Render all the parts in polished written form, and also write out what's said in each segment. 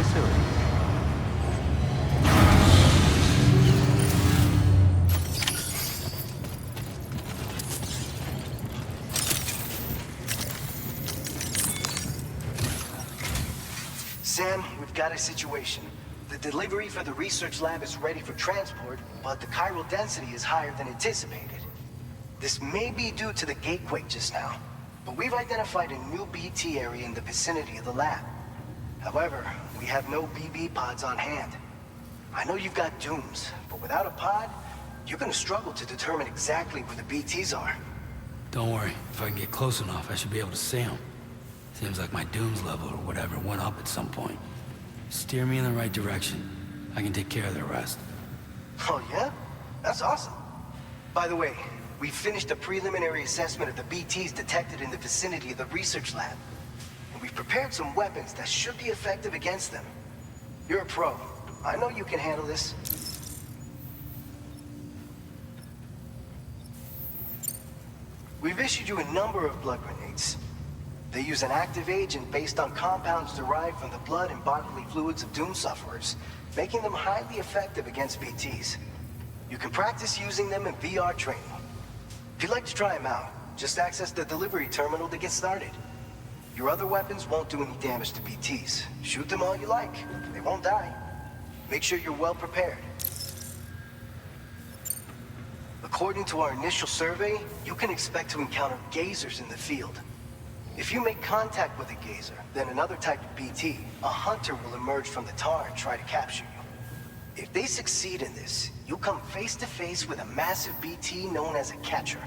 facility. Sam, we've got a situation. The delivery for the research lab is ready for transport, but the chiral density is higher than anticipated. This may be due to the gatequake just now, but we've identified a new BT area in the vicinity of the lab. However, we have no BB pods on hand. I know you've got dooms, but without a pod, you're gonna struggle to determine exactly where the BTs are. Don't worry, if I can get close enough, I should be able to see them. Seems like my dooms level or whatever went up at some point. Steer me in the right direction. I can take care of the rest. Oh yeah? That's awesome. By the way, we finished a preliminary assessment of the BTs detected in the vicinity of the research lab. And we've prepared some weapons that should be effective against them. You're a pro. I know you can handle this. We've issued you a number of blood grenades. They use an active agent based on compounds derived from the blood and bodily fluids of Doom sufferers, making them highly effective against BTs. You can practice using them in VR training. If you'd like to try them out, just access the delivery terminal to get started. Your other weapons won't do any damage to BTs. Shoot them all you like. They won't die. Make sure you're well prepared. According to our initial survey, you can expect to encounter gazers in the field. If you make contact with a gazer, then another type of BT, a hunter will emerge from the tar and try to capture you. If they succeed in this, you'll come face to face with a massive BT known as a catcher.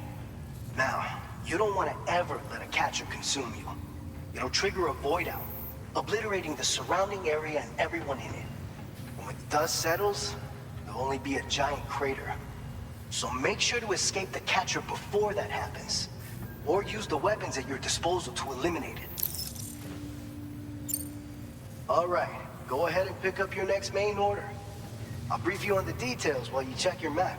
Now, you don't want to ever let a catcher consume you. It'll trigger a void out, obliterating the surrounding area and everyone in it. And when the dust settles, there'll only be a giant crater. So make sure to escape the catcher before that happens. Or use the weapons at your disposal to eliminate it. All right, go ahead and pick up your next main order. I'll brief you on the details while you check your map.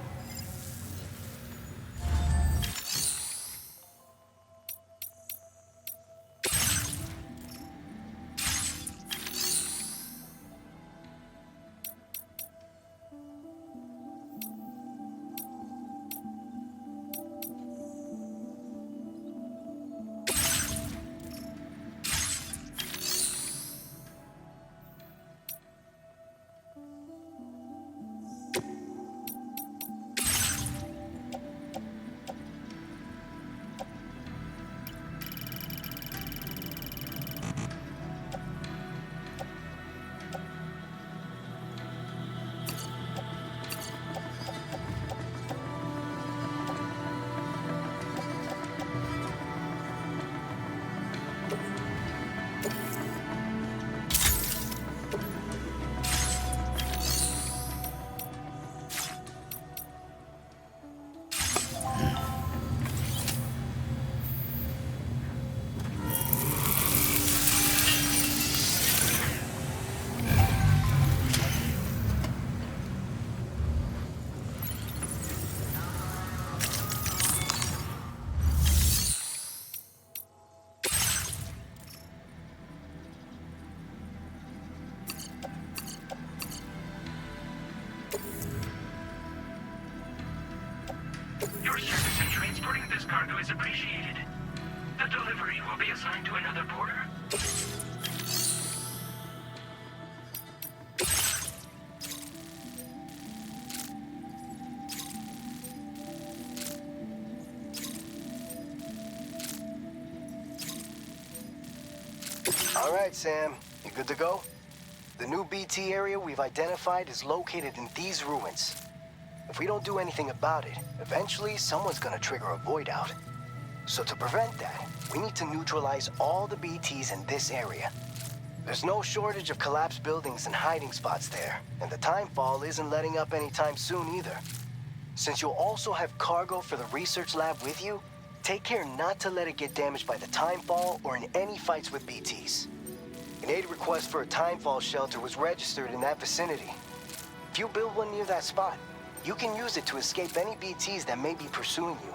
Your service in transporting this cargo is appreciated. The delivery will be assigned to another porter. All right, Sam. You good to go? The new BT area we've identified is located in these ruins. If we don't do anything about it, eventually someone's gonna trigger a void out. So to prevent that, we need to neutralize all the BTs in this area. There's no shortage of collapsed buildings and hiding spots there, and the timefall isn't letting up anytime soon either. Since you'll also have cargo for the research lab with you, take care not to let it get damaged by the timefall or in any fights with BTs. An aid request for a timefall shelter was registered in that vicinity. If you build one near that spot, you can use it to escape any BTs that may be pursuing you.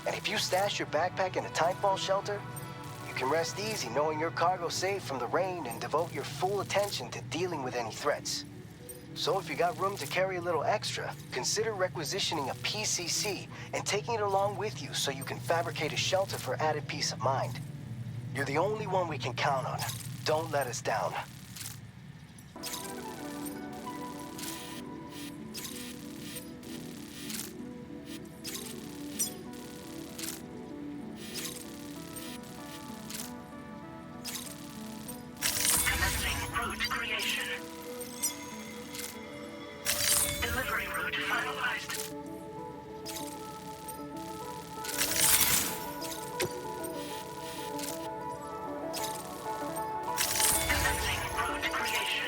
And if you stash your backpack in a timefall shelter, you can rest easy knowing your cargo's safe from the rain and devote your full attention to dealing with any threats. So if you got room to carry a little extra, consider requisitioning a PCC and taking it along with you so you can fabricate a shelter for added peace of mind. You're the only one we can count on. Don't let us down. Commencing route creation. Delivery route finalized. Commencing route creation.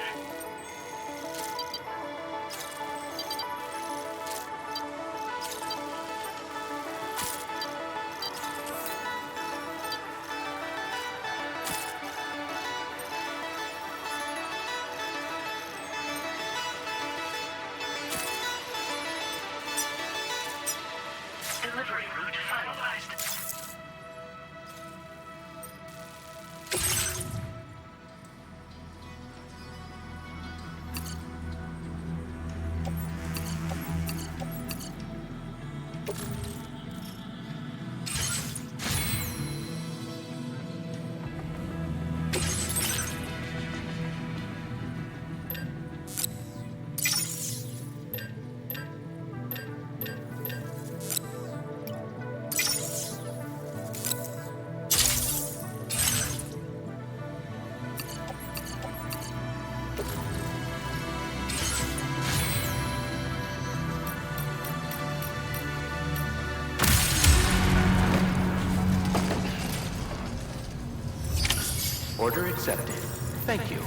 Delivery route finalized. Order accepted. Thank you.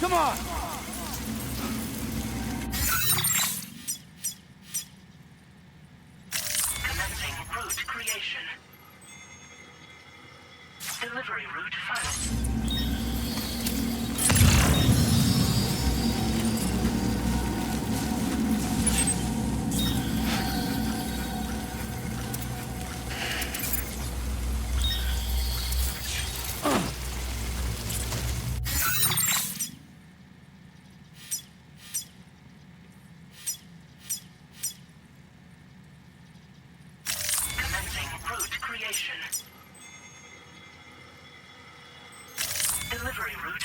Come on! Commencing route creation. Delivery route final. Route creation. Delivery route.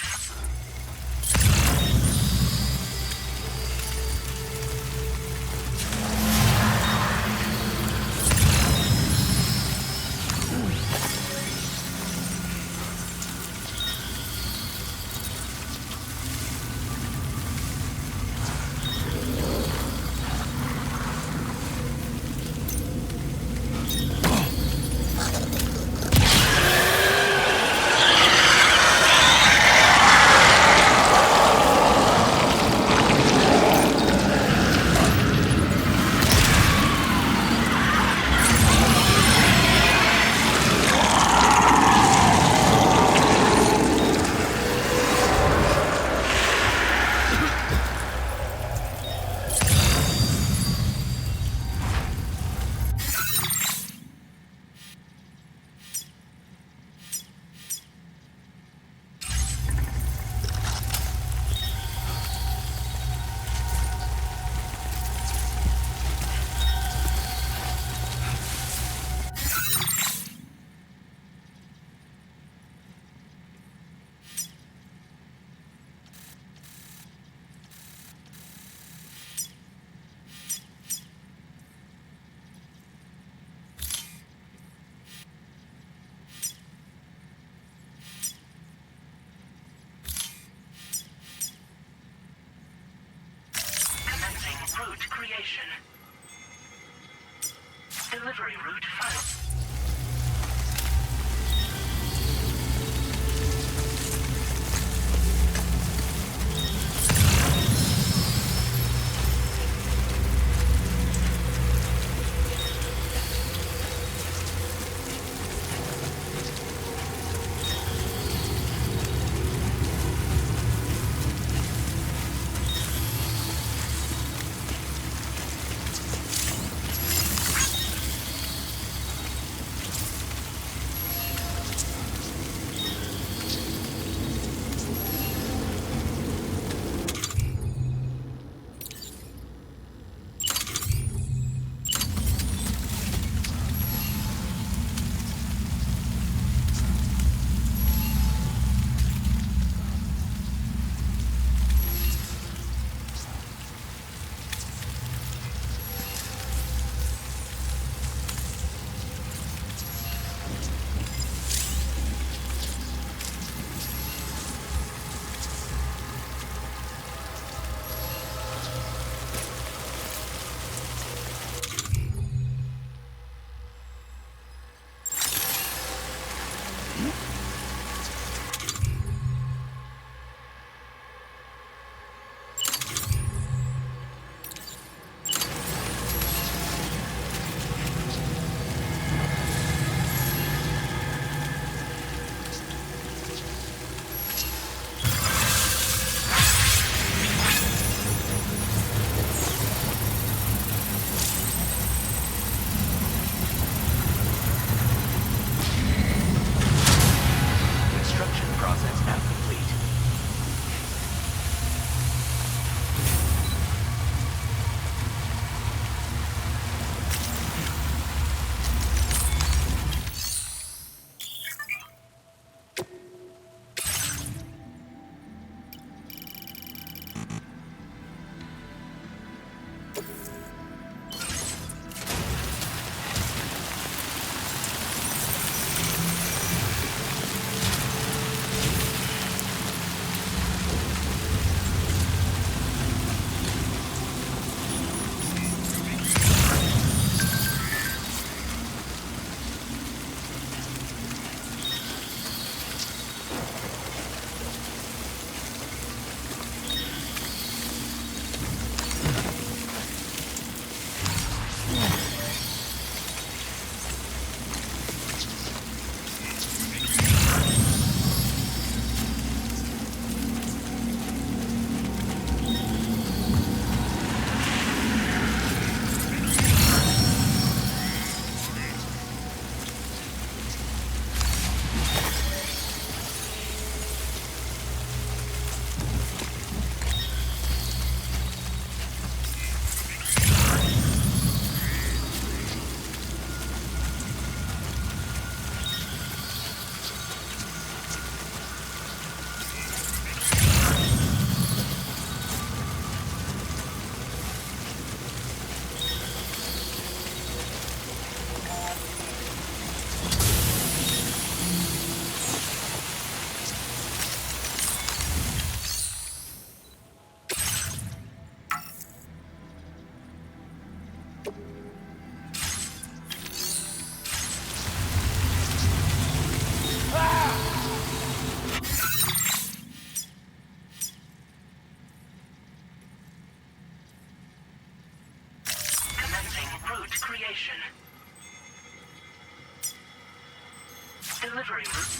delivery route.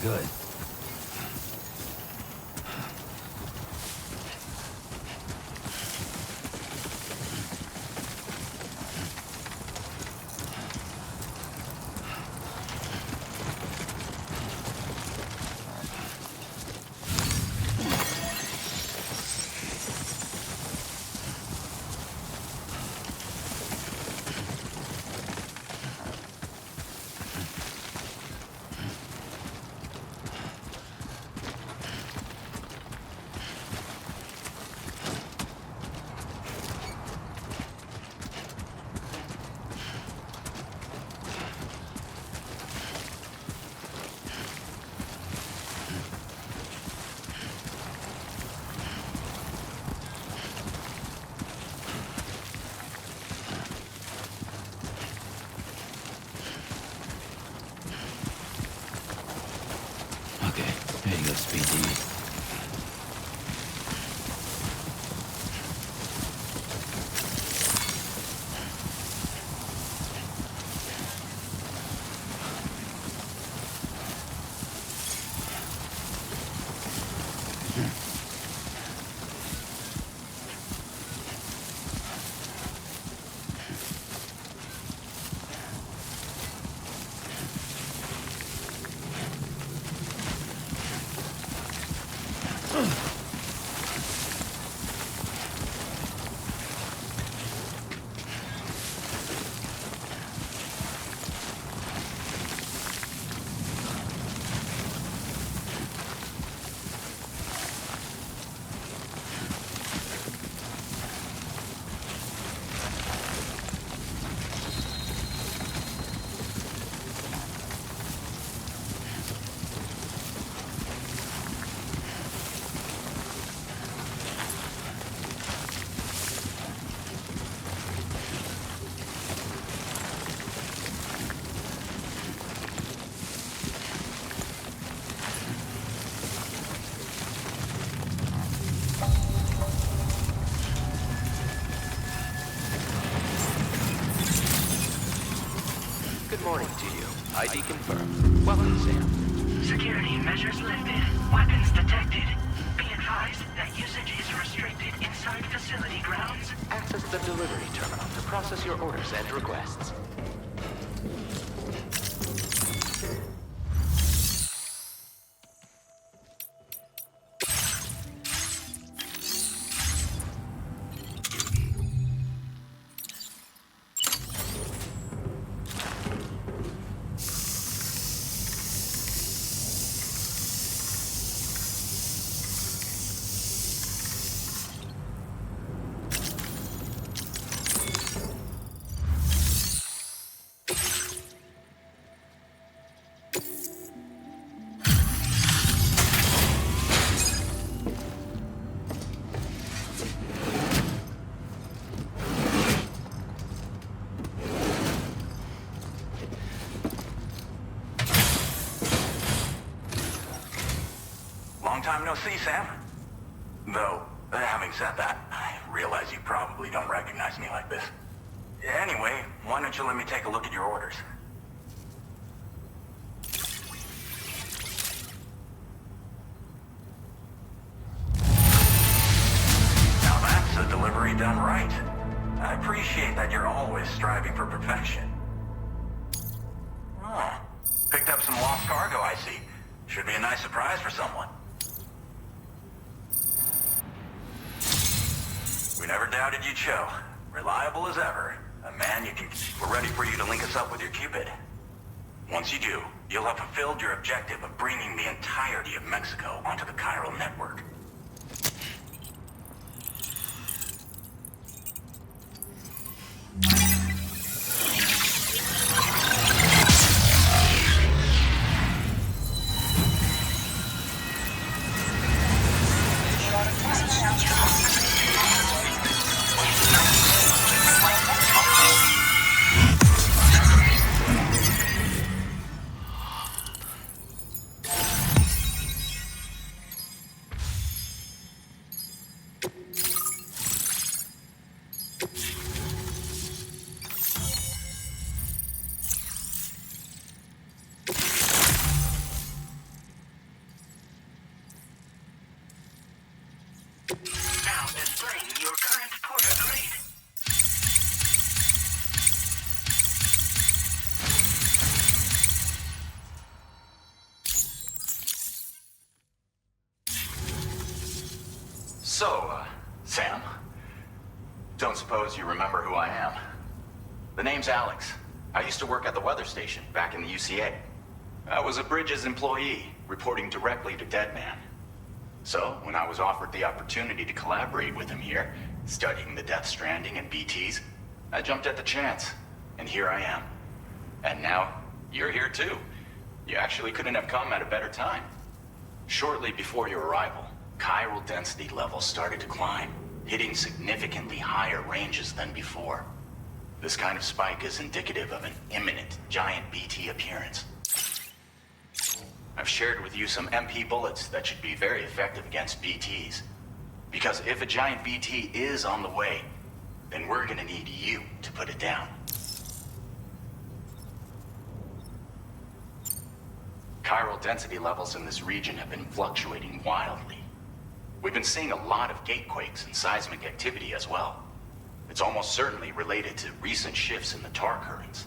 good. Okay, there you go, Speed Demon. Good morning to you. ID confirmed. Welcome, Sam. Security measures lifted. Weapons detected. Be advised that usage is restricted inside facility grounds. Access the delivery terminal to process your orders and requests. Long time no see, Sam. Though, having said that, I realize you probably don't recognize me like this. Anyway, why don't you let me take a look at your orders? Now that's a delivery done right. I appreciate that you're always striving for perfection. Oh, picked up some lost cargo, I see. Should be a nice surprise for someone. We never doubted you'd show. Reliable as ever. A man you can... We're ready for you to link us up with your Cupid. Once you do, you'll have fulfilled your objective of bringing the entirety of Mexico onto the chiral network. Sam, don't suppose you remember who I am? The name's Alex. I used to work at the weather station back in the UCA. I was a Bridges employee, reporting directly to Deadman. So, when I was offered the opportunity to collaborate with him here, studying the Death Stranding and BTs, I jumped at the chance, and here I am. And now, you're here too. You actually couldn't have come at a better time. Shortly before your arrival, chiral density levels started to climb, hitting significantly higher ranges than before. This kind of spike is indicative of an imminent giant BT appearance. I've shared with you some MP bullets that should be very effective against BTs. Because if a giant BT is on the way, then we're gonna need you to put it down. Chiral density levels in this region have been fluctuating wildly. We've been seeing a lot of gatequakes and seismic activity as well. It's almost certainly related to recent shifts in the tar currents.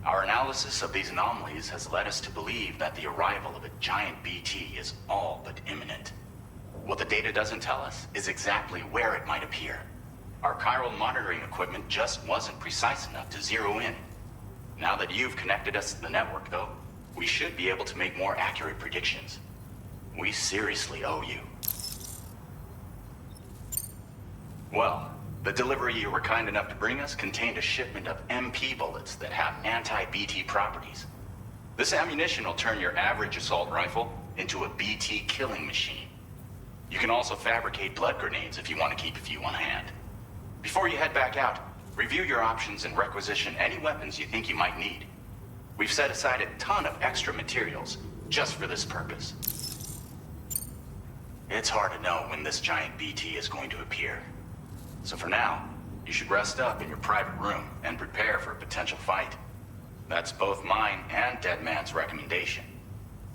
Our analysis of these anomalies has led us to believe that the arrival of a giant BT is all but imminent. What the data doesn't tell us is exactly where it might appear. Our chiral monitoring equipment just wasn't precise enough to zero in. Now that you've connected us to the network, though, we should be able to make more accurate predictions. We seriously owe you. Well, the delivery you were kind enough to bring us contained a shipment of MP bullets that have anti-BT properties. This ammunition will turn your average assault rifle into a BT killing machine. You can also fabricate blood grenades if you want to keep a few on hand. Before you head back out, review your options and requisition any weapons you think you might need. We've set aside a ton of extra materials just for this purpose. It's hard to know when this giant BT is going to appear. So for now, you should rest up in your private room and prepare for a potential fight. That's both mine and Deadman's recommendation.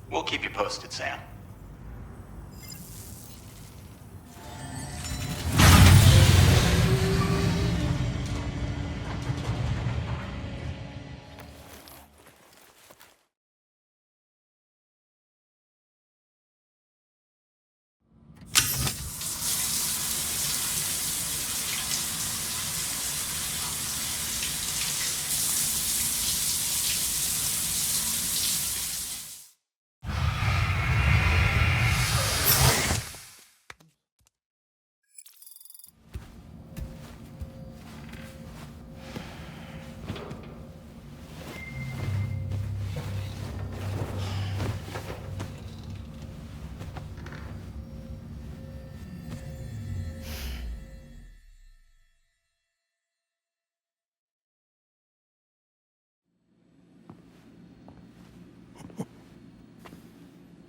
We'll keep you posted, Sam.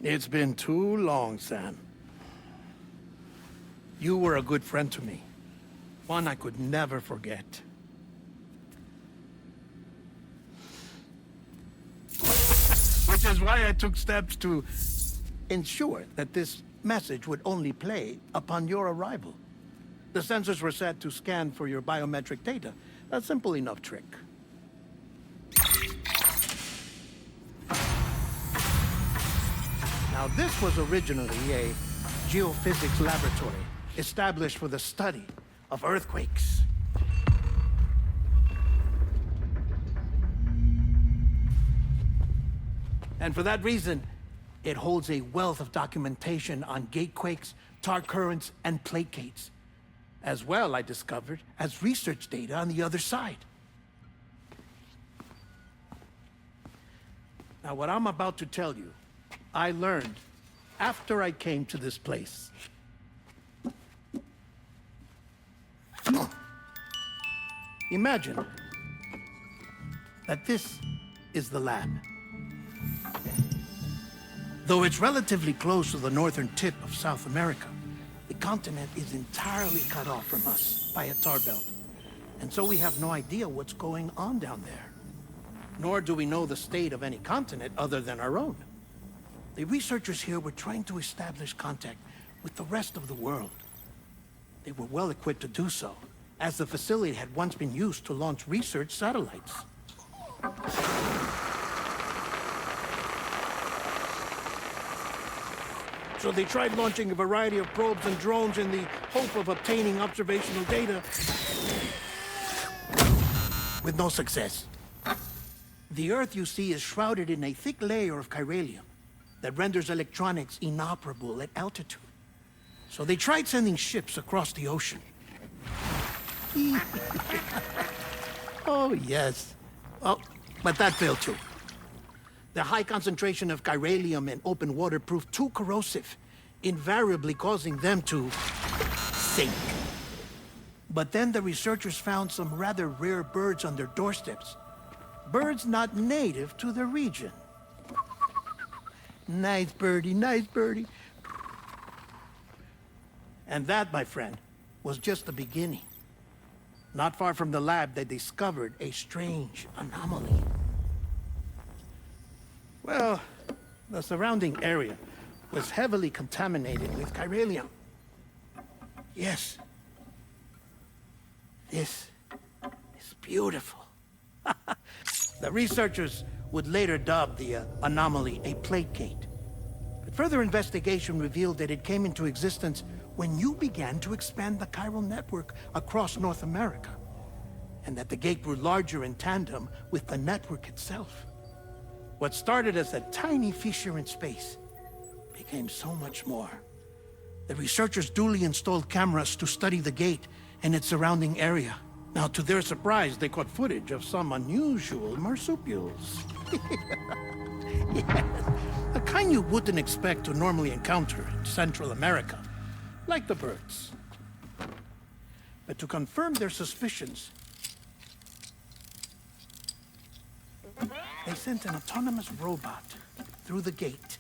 It's been too long, Sam. You were a good friend to me. One I could never forget. Which is why I took steps to ensure that this message would only play upon your arrival. The sensors were set to scan for your biometric data. A simple enough trick. Now, this was originally a geophysics laboratory established for the study of earthquakes. And for that reason, it holds a wealth of documentation on gatequakes, tar currents, and placates. As well, I discovered, as research data on the other side. Now, what I'm about to tell you, I learned after I came to this place. Imagine that this is the lab. Though it's relatively close to the northern tip of South America, the continent is entirely cut off from us by a tar belt. And so we have no idea what's going on down there. Nor do we know the state of any continent other than our own. The researchers here were trying to establish contact with the rest of the world. They were well equipped to do so, as the facility had once been used to launch research satellites. So they tried launching a variety of probes and drones in the hope of obtaining observational data, with no success. The Earth, you see, is shrouded in a thick layer of chiralium that renders electronics inoperable at altitude. So they tried sending ships across the ocean. Oh, yes. Oh, but that failed too. The high concentration of chiralium in open water proved too corrosive, invariably causing them to sink. But then the researchers found some rather rare birds on their doorsteps. Birds not native to the region. Nice birdie, nice birdie. And that, my friend, was just the beginning. Not far from the lab, they discovered a strange anomaly. Well, the surrounding area was heavily contaminated with chiralium. Yes. This is beautiful. The researchers would later dub the anomaly a plate gate. But further investigation revealed that it came into existence when you began to expand the chiral network across North America, and that the gate grew larger in tandem with the network itself. What started as a tiny fissure in space became so much more. The researchers duly installed cameras to study the gate and its surrounding area. Now, to their surprise, they caught footage of some unusual marsupials. Yes, a kind you wouldn't expect to normally encounter in Central America, like the birds. But to confirm their suspicions, they sent an autonomous robot through the gate.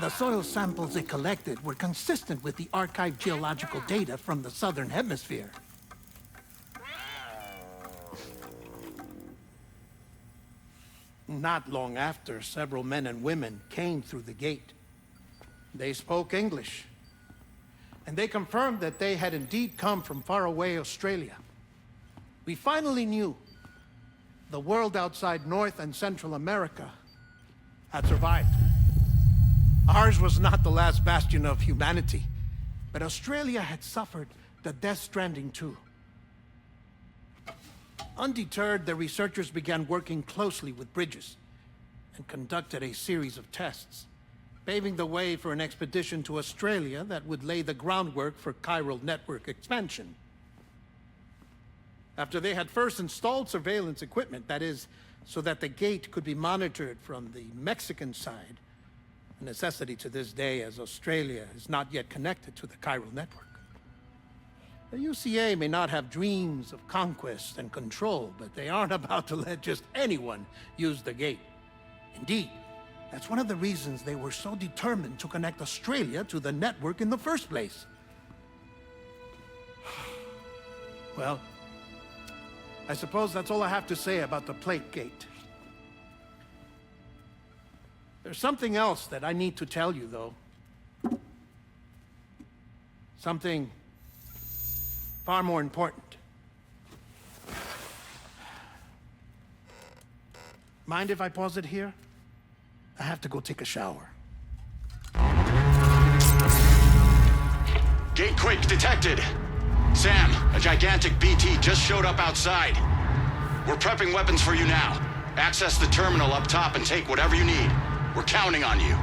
The soil samples it collected were consistent with the archived geological data from the southern hemisphere. Not long after, several men and women came through the gate. They spoke English, and they confirmed that they had indeed come from faraway Australia. We finally knew the world outside North and Central America had survived. Ours was not the last bastion of humanity, but Australia had suffered the death stranding too. Undeterred, the researchers began working closely with Bridges and conducted a series of tests, paving the way for an expedition to Australia that would lay the groundwork for chiral network expansion. After they had first installed surveillance equipment, that is, so that the gate could be monitored from the Mexican side, a necessity to this day as Australia is not yet connected to the chiral network. The UCA may not have dreams of conquest and control, but they aren't about to let just anyone use the gate. Indeed, that's one of the reasons they were so determined to connect Australia to the network in the first place. Well, I suppose that's all I have to say about the plate gate. There's something else that I need to tell you, though. Something far more important. Mind if I pause it here? I have to go take a shower. Gate quake detected. Sam, a gigantic BT just showed up outside. We're prepping weapons for you now. Access the terminal up top and take whatever you need. We're counting on you.